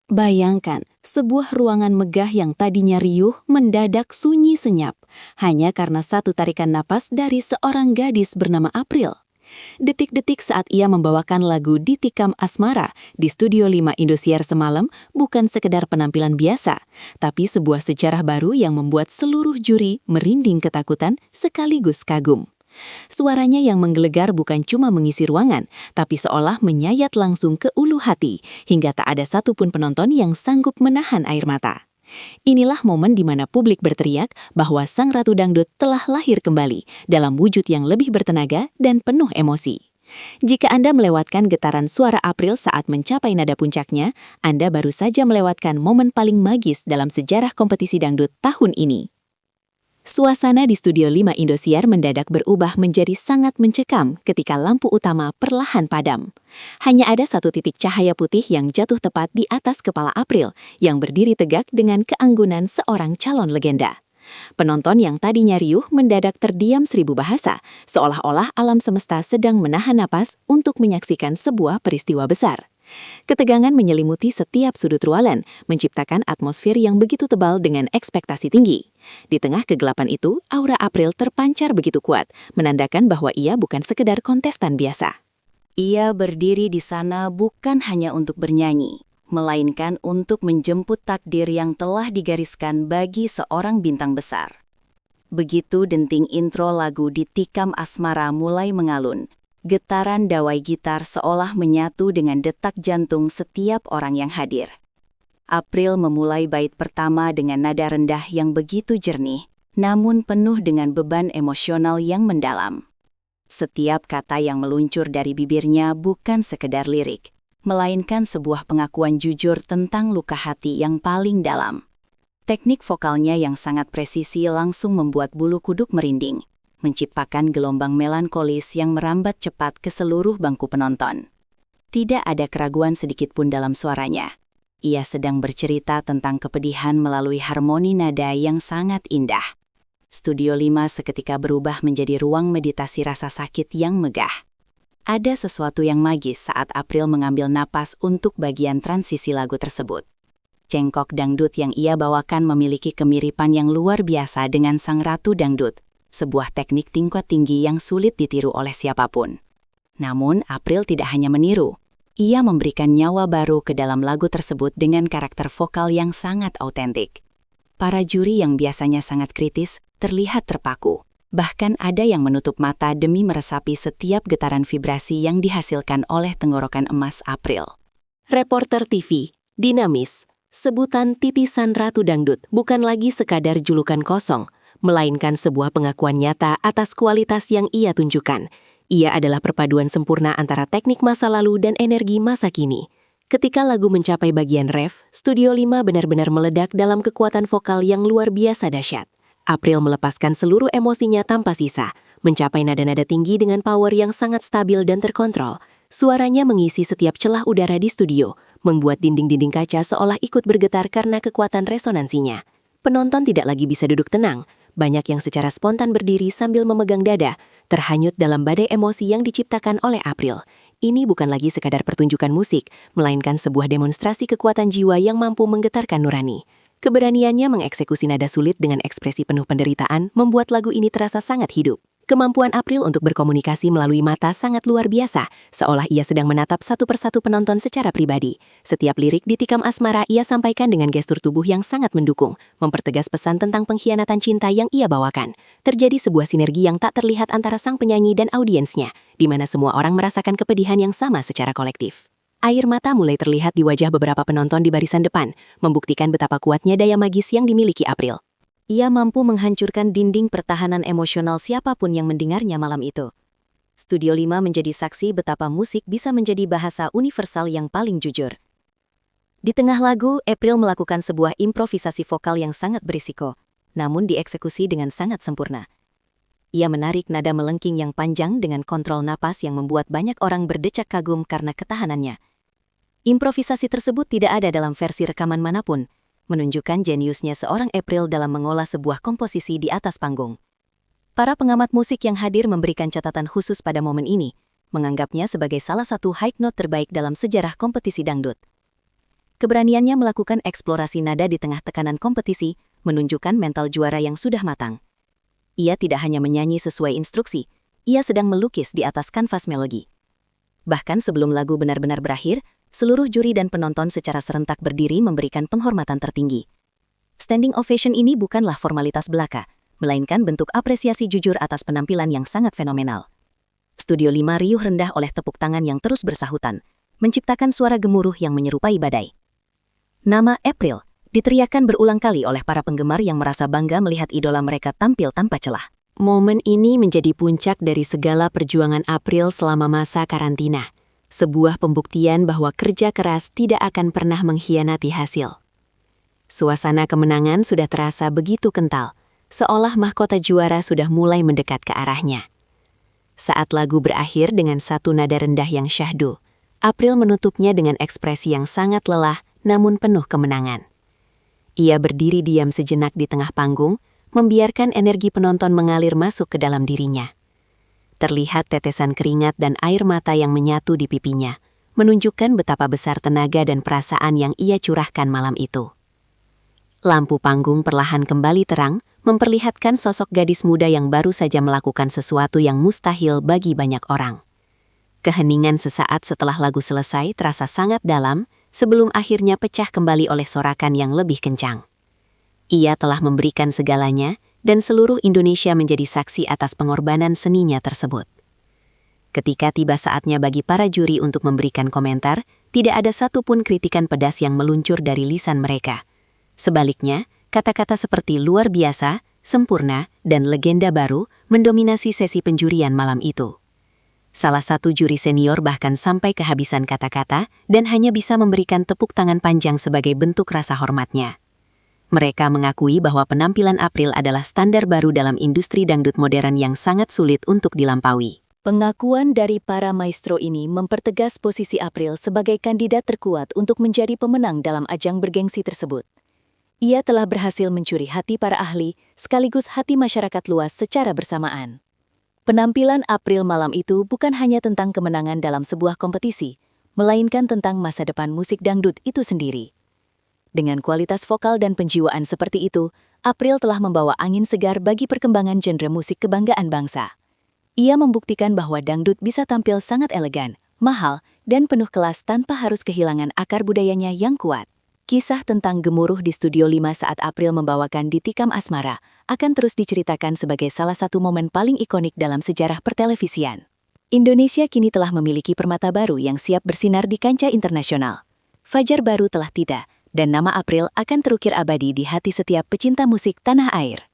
Bayangkan, sebuah ruangan megah yang tadinya riuh mendadak sunyi senyap, hanya karena satu tarikan napas dari seorang gadis bernama April. Detik-detik saat ia membawakan lagu Ditikam Asmara di Studio 5 Indosiar semalam bukan sekedar penampilan biasa, tapi sebuah sejarah baru yang membuat seluruh juri merinding ketakutan sekaligus kagum. Suaranya yang menggelegar bukan cuma mengisi ruangan, tapi seolah menyayat langsung ke ulu hati, hingga tak ada satupun penonton yang sanggup menahan air mata. Inilah momen di mana publik berteriak bahwa Sang Ratu Dangdut telah lahir kembali dalam wujud yang lebih bertenaga dan penuh emosi. Jika Anda melewatkan getaran suara April saat mencapai nada puncaknya, Anda baru saja melewatkan momen paling magis dalam sejarah kompetisi dangdut tahun ini. Suasana di Studio 5 Indosiar mendadak berubah menjadi sangat mencekam ketika lampu utama perlahan padam. Hanya ada satu titik cahaya putih yang jatuh tepat di atas kepala April, yang berdiri tegak dengan keanggunan seorang calon legenda. Penonton yang tadinya riuh mendadak terdiam seribu bahasa, seolah-olah alam semesta sedang menahan napas untuk menyaksikan sebuah peristiwa besar. Ketegangan menyelimuti setiap sudut ruangan, menciptakan atmosfer yang begitu tebal dengan ekspektasi tinggi. Di tengah kegelapan itu, aura April terpancar begitu kuat, menandakan bahwa ia bukan sekedar kontestan biasa. Ia berdiri di sana bukan hanya untuk bernyanyi, melainkan untuk menjemput takdir yang telah digariskan bagi seorang bintang besar. Begitu denting intro lagu Ditikam Asmara mulai mengalun, getaran dawai gitar seolah menyatu dengan detak jantung setiap orang yang hadir. April memulai bait pertama dengan nada rendah yang begitu jernih, namun penuh dengan beban emosional yang mendalam. Setiap kata yang meluncur dari bibirnya bukan sekedar lirik, melainkan sebuah pengakuan jujur tentang luka hati yang paling dalam. Teknik vokalnya yang sangat presisi langsung membuat bulu kuduk merinding, menciptakan gelombang melankolis yang merambat cepat ke seluruh bangku penonton. Tidak ada keraguan sedikit pun dalam suaranya. Ia sedang bercerita tentang kepedihan melalui harmoni nada yang sangat indah. Studio 5 seketika berubah menjadi ruang meditasi rasa sakit yang megah. Ada sesuatu yang magis saat April mengambil napas untuk bagian transisi lagu tersebut. Cengkok dangdut yang ia bawakan memiliki kemiripan yang luar biasa dengan Sang Ratu Dangdut, sebuah teknik tingkat tinggi yang sulit ditiru oleh siapapun. Namun, April tidak hanya meniru. Ia memberikan nyawa baru ke dalam lagu tersebut dengan karakter vokal yang sangat autentik. Para juri yang biasanya sangat kritis terlihat terpaku. Bahkan ada yang menutup mata demi meresapi setiap getaran vibrasi yang dihasilkan oleh tenggorokan emas April. Reporter TV, dinamis, sebutan titisan Ratu Dangdut bukan lagi sekadar julukan kosong, melainkan sebuah pengakuan nyata atas kualitas yang ia tunjukkan. Ia adalah perpaduan sempurna antara teknik masa lalu dan energi masa kini. Ketika lagu mencapai bagian ref, Studio 5 benar-benar meledak dalam kekuatan vokal yang luar biasa dahsyat. April melepaskan seluruh emosinya tanpa sisa, mencapai nada-nada tinggi dengan power yang sangat stabil dan terkontrol. Suaranya mengisi setiap celah udara di studio, membuat dinding-dinding kaca seolah ikut bergetar karena kekuatan resonansinya. Penonton tidak lagi bisa duduk tenang. Banyak yang secara spontan berdiri sambil memegang dada, terhanyut dalam badai emosi yang diciptakan oleh April. Ini bukan lagi sekadar pertunjukan musik, melainkan sebuah demonstrasi kekuatan jiwa yang mampu menggetarkan nurani. Keberaniannya mengeksekusi nada sulit dengan ekspresi penuh penderitaan membuat lagu ini terasa sangat hidup. Kemampuan April untuk berkomunikasi melalui mata sangat luar biasa, seolah ia sedang menatap satu persatu penonton secara pribadi. Setiap lirik Ditikam Asmara ia sampaikan dengan gestur tubuh yang sangat mendukung, mempertegas pesan tentang pengkhianatan cinta yang ia bawakan. Terjadi sebuah sinergi yang tak terlihat antara sang penyanyi dan audiensnya, di mana semua orang merasakan kepedihan yang sama secara kolektif. Air mata mulai terlihat di wajah beberapa penonton di barisan depan, membuktikan betapa kuatnya daya magis yang dimiliki April. Ia mampu menghancurkan dinding pertahanan emosional siapapun yang mendengarnya malam itu. Studio 5 menjadi saksi betapa musik bisa menjadi bahasa universal yang paling jujur. Di tengah lagu, April melakukan sebuah improvisasi vokal yang sangat berisiko, namun dieksekusi dengan sangat sempurna. Ia menarik nada melengking yang panjang dengan kontrol napas yang membuat banyak orang berdecak kagum karena ketahanannya. Improvisasi tersebut tidak ada dalam versi rekaman manapun, menunjukkan jeniusnya seorang April dalam mengolah sebuah komposisi di atas panggung. Para pengamat musik yang hadir memberikan catatan khusus pada momen ini, menganggapnya sebagai salah satu high note terbaik dalam sejarah kompetisi dangdut. Keberaniannya melakukan eksplorasi nada di tengah tekanan kompetisi menunjukkan mental juara yang sudah matang. Ia tidak hanya menyanyi sesuai instruksi, ia sedang melukis di atas kanvas melodi. Bahkan sebelum lagu benar-benar berakhir, seluruh juri dan penonton secara serentak berdiri memberikan penghormatan tertinggi. Standing ovation ini bukanlah formalitas belaka, melainkan bentuk apresiasi jujur atas penampilan yang sangat fenomenal. Studio 5 riuh rendah oleh tepuk tangan yang terus bersahutan, menciptakan suara gemuruh yang menyerupai badai. Nama April diteriakkan berulang kali oleh para penggemar yang merasa bangga melihat idola mereka tampil tanpa celah. Momen ini menjadi puncak dari segala perjuangan April selama masa karantina. Sebuah pembuktian bahwa kerja keras tidak akan pernah mengkhianati hasil. Suasana kemenangan sudah terasa begitu kental, seolah mahkota juara sudah mulai mendekat ke arahnya. Saat lagu berakhir dengan satu nada rendah yang syahdu, April menutupnya dengan ekspresi yang sangat lelah namun penuh kemenangan. Ia berdiri diam sejenak di tengah panggung, membiarkan energi penonton mengalir masuk ke dalam dirinya. Terlihat tetesan keringat dan air mata yang menyatu di pipinya, menunjukkan betapa besar tenaga dan perasaan yang ia curahkan malam itu. Lampu panggung perlahan kembali terang, memperlihatkan sosok gadis muda yang baru saja melakukan sesuatu yang mustahil bagi banyak orang. Keheningan sesaat setelah lagu selesai terasa sangat dalam, sebelum akhirnya pecah kembali oleh sorakan yang lebih kencang. Ia telah memberikan segalanya, dan seluruh Indonesia menjadi saksi atas pengorbanan seninya tersebut. Ketika tiba saatnya bagi para juri untuk memberikan komentar, tidak ada satupun kritikan pedas yang meluncur dari lisan mereka. Sebaliknya, kata-kata seperti luar biasa, sempurna, dan legenda baru mendominasi sesi penjurian malam itu. Salah satu juri senior bahkan sampai kehabisan kata-kata dan hanya bisa memberikan tepuk tangan panjang sebagai bentuk rasa hormatnya. Mereka mengakui bahwa penampilan April adalah standar baru dalam industri dangdut modern yang sangat sulit untuk dilampaui. Pengakuan dari para maestro ini mempertegas posisi April sebagai kandidat terkuat untuk menjadi pemenang dalam ajang bergengsi tersebut. Ia telah berhasil mencuri hati para ahli sekaligus hati masyarakat luas secara bersamaan. Penampilan April malam itu bukan hanya tentang kemenangan dalam sebuah kompetisi, melainkan tentang masa depan musik dangdut itu sendiri. Dengan kualitas vokal dan penjiwaan seperti itu, April telah membawa angin segar bagi perkembangan genre musik kebanggaan bangsa. Ia membuktikan bahwa dangdut bisa tampil sangat elegan, mahal, dan penuh kelas tanpa harus kehilangan akar budayanya yang kuat. Kisah tentang gemuruh di Studio 5 saat April membawakan Di Tikam Asmara akan terus diceritakan sebagai salah satu momen paling ikonik dalam sejarah pertelevisian. Indonesia kini telah memiliki permata baru yang siap bersinar di kancah internasional. Fajar baru telah tiba, dan nama April akan terukir abadi di hati setiap pecinta musik tanah air.